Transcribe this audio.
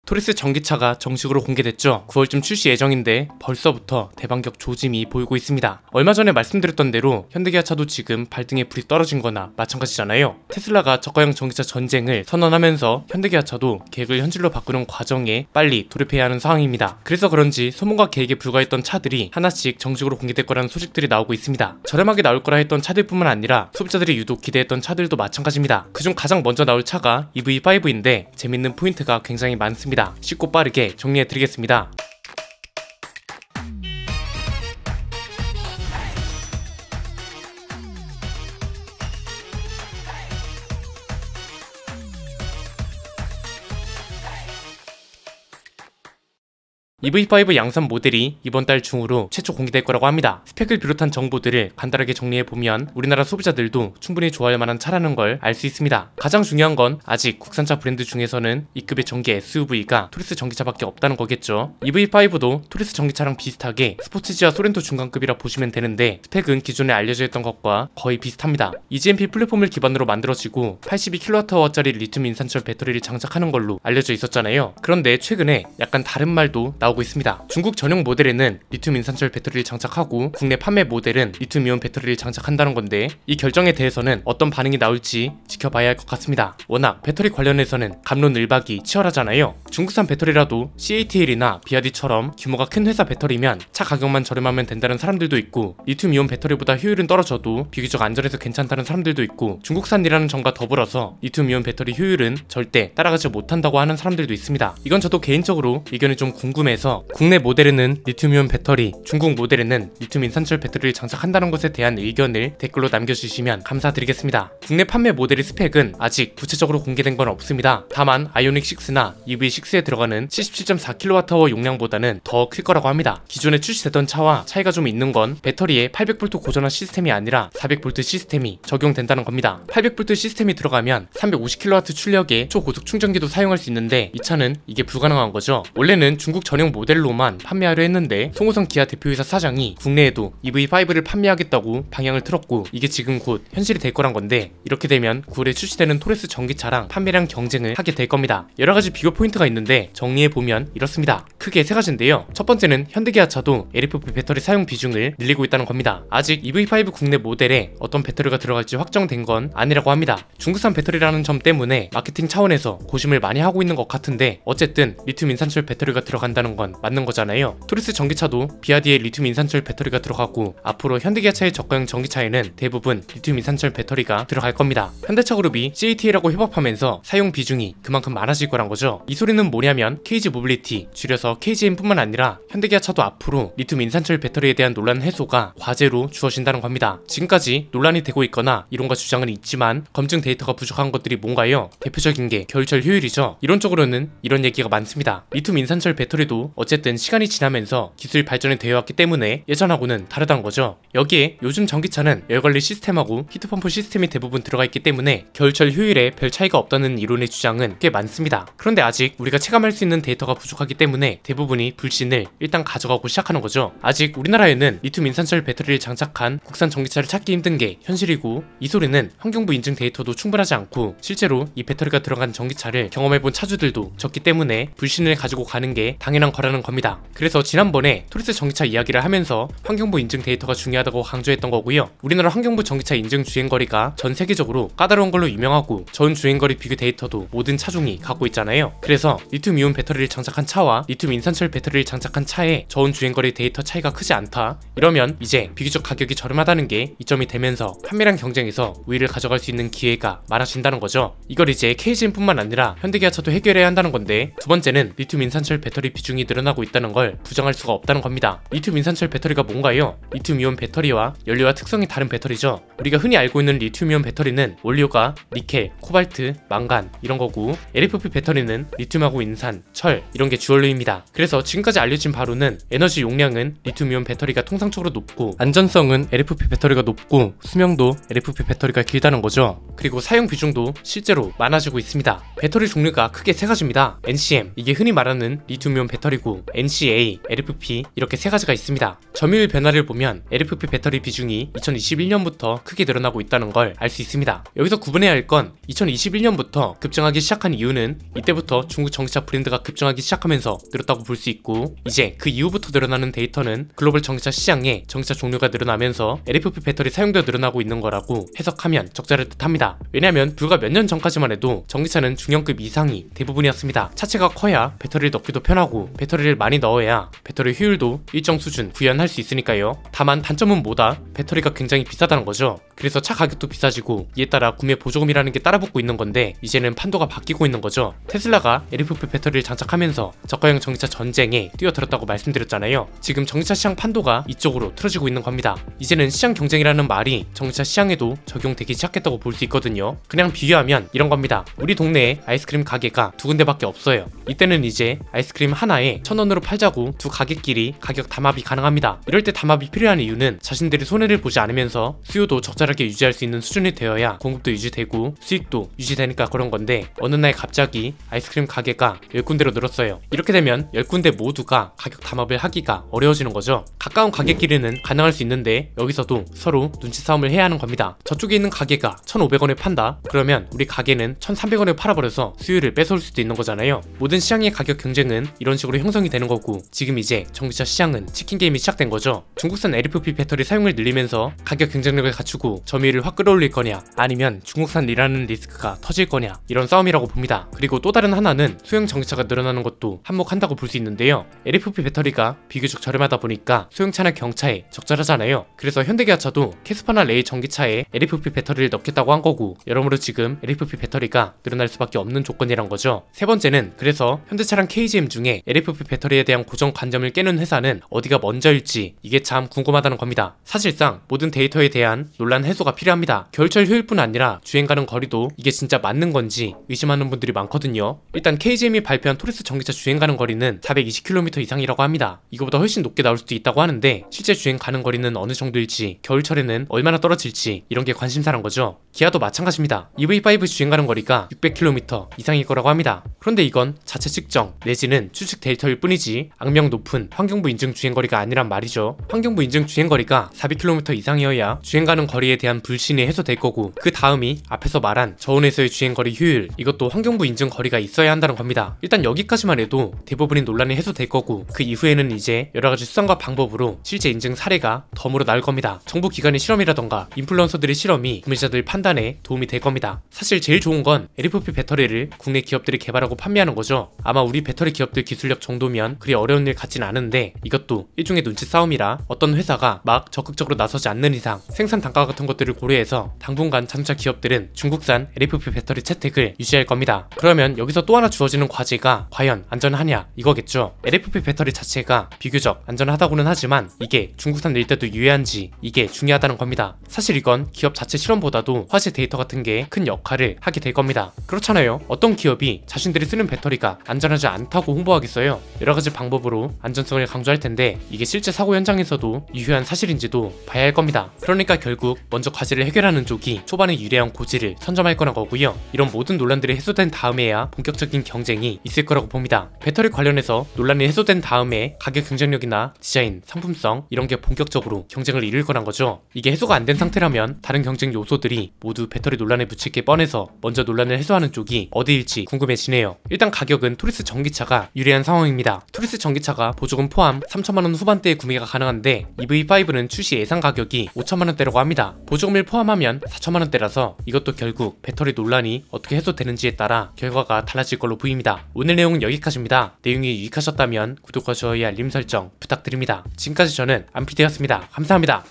토리스 전기차가 정식으로 공개됐죠. 9월쯤 출시 예정인데 벌써부터 대반격 조짐이 보이고 있습니다. 얼마 전에 말씀드렸던 대로 현대기아차도 지금 발등에 불이 떨어진 거나 마찬가지잖아요. 테슬라가 저가형 전기차 전쟁을 선언하면서 현대기아차도 계획을 현실로 바꾸는 과정에 빨리 돌입해야 하는 상황입니다. 그래서 그런지 소문과 계획에 불과했던 차들이 하나씩 정식으로 공개될 거라는 소식들이 나오고 있습니다. 저렴하게 나올 거라 했던 차들뿐만 아니라 소비자들이 유독 기대했던 차들도 마찬가지입니다. 그중 가장 먼저 나올 차가 EV5인데 재밌는 포인트가 굉장히 많습니다. 쉽고 빠르게 정리해드리겠습니다. EV5 양산 모델이 이번 달 중으로 최초 공개될 거라고 합니다. 스펙을 비롯한 정보들을 간단하게 정리해보면 우리나라 소비자들도 충분히 좋아할 만한 차라는 걸 알 수 있습니다. 가장 중요한 건 아직 국산차 브랜드 중에서는 이 급의 전기 SUV가 토리스 전기차밖에 없다는 거겠죠. EV5도 토리스 전기차랑 비슷하게 스포츠지와 소렌토 중간급이라 보시면 되는데 스펙은 기존에 알려져 있던 것과 거의 비슷합니다. EGMP 플랫폼을 기반으로 만들어지고 82kWh짜리 리튬 인산철 배터리를 장착하는 걸로 알려져 있었잖아요. 그런데 최근에 약간 다른 말도 나오고 있습니다. 중국 전용 모델에는 리튬 인산철 배터리를 장착하고 국내 판매 모델은 리튬 이온 배터리를 장착한다는 건데 이 결정에 대해서는 어떤 반응이 나올지 지켜봐야 할 것 같습니다. 워낙 배터리 관련해서는 갑론을박이 치열하잖아요. 중국산 배터리라도 CATL이나 BYD처럼 규모가 큰 회사 배터리면 차 가격만 저렴하면 된다는 사람들도 있고 리튬 이온 배터리보다 효율은 떨어져도 비교적 안전해서 괜찮다는 사람들도 있고 중국산이라는 점과 더불어서 리튬 이온 배터리 효율은 절대 따라가지 못한다고 하는 사람들도 있습니다. 이건 저도 개인적으로 의견이 좀 궁금해서 국내 모델에는 리튬이온 배터리, 중국 모델에는 리튬 인산철 배터리를 장착한다는 것에 대한 의견을 댓글로 남겨주시면 감사드리겠습니다. 국내 판매 모델의 스펙은 아직 구체적으로 공개된 건 없습니다. 다만 아이오닉 6나 EV6에 들어가는 77.4kWh 용량보다는 더 클 거라고 합니다. 기존에 출시됐던 차와 차이가 좀 있는 건 배터리에 800V 고전화 시스템이 아니라 400V 시스템이 적용된다는 겁니다. 800V 시스템이 들어가면 350kW 출력의 초고속 충전기도 사용할 수 있는데 이 차는 이게 불가능한 거죠. 원래는 중국 전용 모델로만 판매하려 했는데 송호선 기아 대표이사 사장이 국내에도 EV5를 판매하겠다고 방향을 틀었고 이게 지금 곧 현실이 될 거란 건데 이렇게 되면 9월에 출시되는 토레스 전기차랑 판매량 경쟁을 하게 될 겁니다. 여러가지 비교 포인트가 있는데 정리해보면 이렇습니다. 크게 세 가지인데요. 첫 번째는 현대기아차도 LFP 배터리 사용 비중을 늘리고 있다는 겁니다. 아직 EV5 국내 모델에 어떤 배터리가 들어갈지 확정된 건 아니라고 합니다. 중국산 배터리라는 점 때문에 마케팅 차원에서 고심을 많이 하고 있는 것 같은데 어쨌든 리튬 인산철 배터리가 들어간다는 건 맞는 거잖아요. 토리스 전기차도 BYD의 리튬 인산철 배터리가 들어가고 앞으로 현대기아차의 저가형 전기차에는 대부분 리튬 인산철 배터리가 들어갈 겁니다. 현대차 그룹이 CATL하고 협업하면서 사용 비중이 그만큼 많아질 거란 거죠. 이 소리는 뭐냐면 KG 모빌리티, 줄여서 KGM뿐만 아니라 현대기아차도 앞으로 리튬 인산철 배터리에 대한 논란 해소가 과제로 주어진다는 겁니다. 지금까지 논란이 되고 있거나 이론과 주장은 있지만 검증 데이터가 부족한 것들이 뭔가요? 대표적인 게 겨울철 효율이죠. 이론적으로는 이런 얘기가 많습니다. 리튬 인산철 배터리도 어쨌든 시간이 지나면서 기술이 발전이 되어 왔기 때문에 예전하고는 다르다는 거죠. 여기에 요즘 전기차는 열관리 시스템하고 히트펌프 시스템이 대부분 들어가 있기 때문에 겨울철 효율에 별 차이가 없다는 이론의 주장은 꽤 많습니다. 그런데 아직 우리가 체감할 수 있는 데이터가 부족하기 때문에 대부분이 불신을 일단 가져가고 시작하는 거죠. 아직 우리나라에는 리튬 인산철 배터리를 장착한 국산 전기차를 찾기 힘든 게 현실이고 이 소리는 환경부 인증 데이터도 충분하지 않고 실제로 이 배터리가 들어간 전기차를 경험해본 차주들도 적기 때문에 불신을 가지고 가는 게 당연한 거라는 겁니다. 그래서 지난번에 토리스 전기차 이야기를 하면서 환경부 인증 데이터가 중요하다고 강조했던 거고요. 우리나라 환경부 전기차 인증 주행거리가 전 세계적으로 까다로운 걸로 유명하고 전 주행거리 비교 데이터도 모든 차종이 갖고 있잖아요. 그래서 리튬 이온 배터리를 장착한 차와 리튬 인산철 배터리를 장착한 차의 저온 주행거리 데이터 차이가 크지 않다. 이러면 이제 비교적 가격이 저렴하다는 게 이점이 되면서 판매량 경쟁에서 우위를 가져갈 수 있는 기회가 많아진다는 거죠. 이걸 이제 KGM뿐만 아니라 현대기아차도 해결해야 한다는 건데 두 번째는 리튬 인산철 배터리 비중이 늘어나고 있다는 걸 부정할 수가 없다는 겁니다. 리튬 인산철 배터리가 뭔가요? 리튬 이온 배터리와 연료와 특성이 다른 배터리죠. 우리가 흔히 알고 있는 리튬 이온 배터리는 원료가 니켈, 코발트, 망간 이런 거고 LFP 배터리는 리튬하고 인산, 철 이런 게 주원료입니다. 그래서 지금까지 알려진 바로는 에너지 용량은 리튬 이온 배터리가 통상적으로 높고 안전성은 LFP 배터리가 높고 수명도 LFP 배터리가 길다는 거죠. 그리고 사용 비중도 실제로 많아지고 있습니다. 배터리 종류가 크게 세 가지입니다. NCM 이게 흔히 말하는 리튬 이온 배터리고 NCA, LFP 이렇게 세 가지가 있습니다. 점유율 변화를 보면 LFP 배터리 비중이 2021년부터 크게 늘어나고 있다는 걸 알 수 있습니다. 여기서 구분해야 할 건 2021년부터 급증하기 시작한 이유는 이때부터 중국 전기차 브랜드가 급증하기 시작하면서 늘었다고 볼 수 있고, 이제 그 이후부터 늘어나는 데이터는 글로벌 전기차 시장에 전기차 종류가 늘어나면서 LFP 배터리 사용도 늘어나고 있는 거라고 해석하면 적절할 듯합니다. 왜냐면 불과 몇 년 전까지만 해도 전기차는 중형급 이상이 대부분이었습니다. 차체가 커야 배터리를 넣기도 편하고 배터리를 많이 넣어야 배터리 효율도 일정 수준 구현할 수 있으니까요. 다만 단점은 뭐다? 배터리가 굉장히 비싸다는 거죠. 그래서 차 가격도 비싸지고 이에 따라 구매 보조금이라는 게 따라붙고 있는 건데, 이제는 판도가 바뀌고 있는 거죠. 테슬라가 LFP 배터리를 장착하면서 저가형 전기차 전쟁에 뛰어들었다고 말씀드렸잖아요. 지금 전기차 시장 판도가 이쪽으로 틀어지고 있는 겁니다. 이제는 시장 경쟁이라는 말이 전기차 시장에도 적용되기 시작했다고 볼 수 있거든요. 그냥 비교하면 이런 겁니다. 우리 동네에 아이스크림 가게가 두 군데밖에 없어요. 이때는 이제 아이스크림 하나에 1,000원으로 팔자고 두 가게끼리 가격 담합이 가능합니다. 이럴 때 담합이 필요한 이유는 자신들이 손해를 보지 않으면서 수요도 적절하게 유지할 수 있는 수준이 되어야 공급도 유지되고 수익도 유지되니까 그런 건데, 어느 날 갑자기 아이스크림 가게가 10군데로 늘었어요. 이렇게 되면 10군데 모두가 가격 담합을 하기가 어려워지는 거죠. 가까운 가게끼리는 가능할 수 있는데 여기서도 서로 눈치 싸움을 해야 하는 겁니다. 저쪽에 있는 가게가 1,500원에 판다? 그러면 우리 가게는 1,300원에 팔아버려서 수요를 뺏어올 수도 있는 거잖아요. 모든 시장의 가격 경쟁은 이런 식으로 형성이 되는 거고, 지금 이제 전기차 시장은 치킨 게임이 시작된 거죠. 중국산 LFP 배터리 사용을 늘리면서 가격 경쟁력을 갖추고 점유율을 확 끌어올릴 거냐, 아니면 중국산이라는 리스크가 터질 거냐, 이런 싸움이라고 봅니다. 그리고 또 다른 하나는 소형 전기차가 늘어나는 것도 한몫한다고 볼 수 있는데요. LFP 배터리가 비교적 저렴하다 보니까 소형차나 경차에 적절하잖아요. 그래서 현대기아차도 캐스퍼나 레이 전기차에 LFP 배터리를 넣겠다고 한 거고, 여러모로 지금 LFP 배터리가 늘어날 수밖에 없는 조건이란 거죠. 세 번째는, 그래서 현대차랑 KGM 중에 LFP 배터리에 대한 고정관념을 깨는 회사는 어디가 먼저일지, 이게 참 궁금하다는 겁니다. 사실상 모든 데이터에 대한 논란 해소가 필요합니다. 겨울철 효율뿐 아니라 주행 가는 거리도 이게 진짜 맞는 건지 의심하는 분들이 많거든요. 일단 KGM이 발표한 토리스 전기차 주행 가는 거리는 420km 이상이라고 합니다. 이거보다 훨씬 높게 나올 수도 있다고 하는데, 실제 주행 가는 거리는 어느 정도일지, 겨울철에는 얼마나 떨어질지, 이런 게 관심사란 거죠. 기아도 마찬가지입니다. EV5 주행 가는 거리가 600km 이상일 거라고 합니다. 그런데 이건 자체 측정 내지는 추측 데이터일 뿐이지 악명 높은 환경부 인증 주행거리가 아니란 말이죠. 환경부 인증 주행거리가 400km 이상이어야 주행 가는 거리에 대한 불신이 해소될 거고, 그 다음이 앞에서 말한 저온에서의 주행거리 효율, 이것도 환경부 인증 거리가 있어야 한다는 겁니다. 일단 여기까지만 해도 대부분의 논란이 해소될 거고, 그 이후에는 이제 여러가지 수단과 방법으로 실제 인증 사례가 덤으로 나올 겁니다. 정부 기관의 실험이라던가 인플루언서들의 실험이 구매자들 판단에 도움이 될 겁니다. 사실 제일 좋은 건 LFP 배터리를 국내 기업들이 개발하고 판매하는 거죠. 아마 우리 배터리 기업들 기술력 정도면 그리 어려운 일 같진 않은데, 이것도 일종의 눈치 싸움이라 어떤 회사가 막 적극적으로 나서지 않는 이상 생산 단가 같은 것들을 고려해서 당분간 자동차 기업들은 중국산 LFP 배터리 채택을 유지할 겁니다. 그러면 여기서 또 하나 주어지는 과제가 과연 안전하냐, 이거겠죠. LFP 배터리 자체가 비교적 안전하다고는 하지만 이게 중국산일 때도 유효한지, 이게 중요하다는 겁니다. 사실 이건 기업 자체 실험보다도 화재 데이터 같은 게 큰 역할을 하게 될 겁니다. 그렇잖아요. 어떤 기업이 자신들이 쓰는 배터리가 안전하지 않다고 홍보하겠어요. 여러가지 방법으로 안전성을 강조할 텐데, 이게 실제 사고 현장에서도 유효한 사실인지도 봐야 할 겁니다. 그러니까 결국 먼저 과제를 해결하는 쪽이 초반에 유리한 고지를 선점할 거란 거고요. 이런 모든 논란들이 해소된 다음에야 본격적인 경쟁이 있을 거라고 봅니다. 배터리 관련해서 논란이 해소된 다음에 가격 경쟁력이나 디자인, 상품성, 이런 게 본격적으로 경쟁을 이룰 거란 거죠. 이게 해소가 안 된 상태라면 다른 경쟁 요소들이 모두 배터리 논란에 붙일 게 뻔해서 먼저 논란을 해소하는 쪽이 어디일지 궁금해지네요. 일단 가격은 토리스 전기차가 유리한 상황입니다. 토리스 전기차가 보조금 포함 3천만원 후반대에 구매가 가능한데, EV5는 출시 예상 가격이 5천만원대라고 합니다. 보조금을 포함하면 4천만원대라서 이것도 결국 배터리 논란이 어떻게 해소되는지에 따라 결과가 달라질 걸로 보입니다. 오늘 내용은 여기까지입니다. 내용이 유익하셨다면 구독과 좋아요, 알림 설정 부탁드립니다. 지금까지 저는 안피디였습니다. 감사합니다.